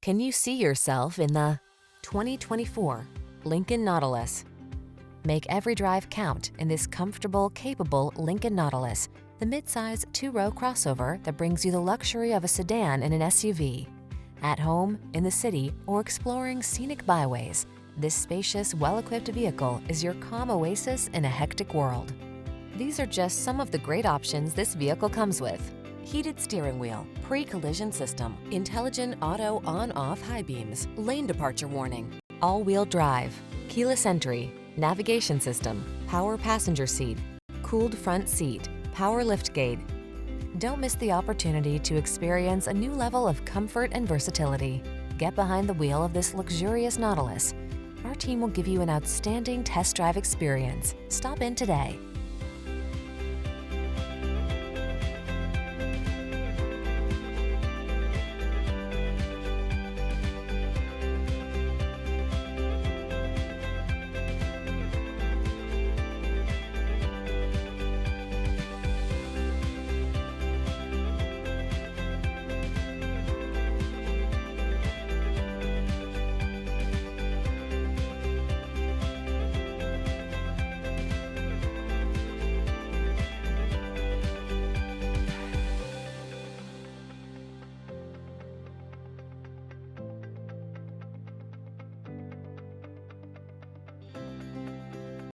Can you see yourself in the 2024 Lincoln Nautilus? Make every drive count in this comfortable, capable Lincoln Nautilus, the midsize two-row crossover that brings you the luxury of a sedan and an SUV. At home, in the city, or exploring scenic byways, this spacious, well-equipped vehicle is your calm oasis in a hectic world. These are just some of the great options this vehicle comes with: heated steering wheel, pre-collision system, intelligent auto on-off high beams, lane departure warning, all-wheel drive, keyless entry, navigation system, power passenger seat, cooled front seat, power liftgate. Don't miss the opportunity to experience a new level of comfort and versatility. Get behind the wheel of this luxurious Nautilus. Our team will give you an outstanding test drive experience. Stop in today.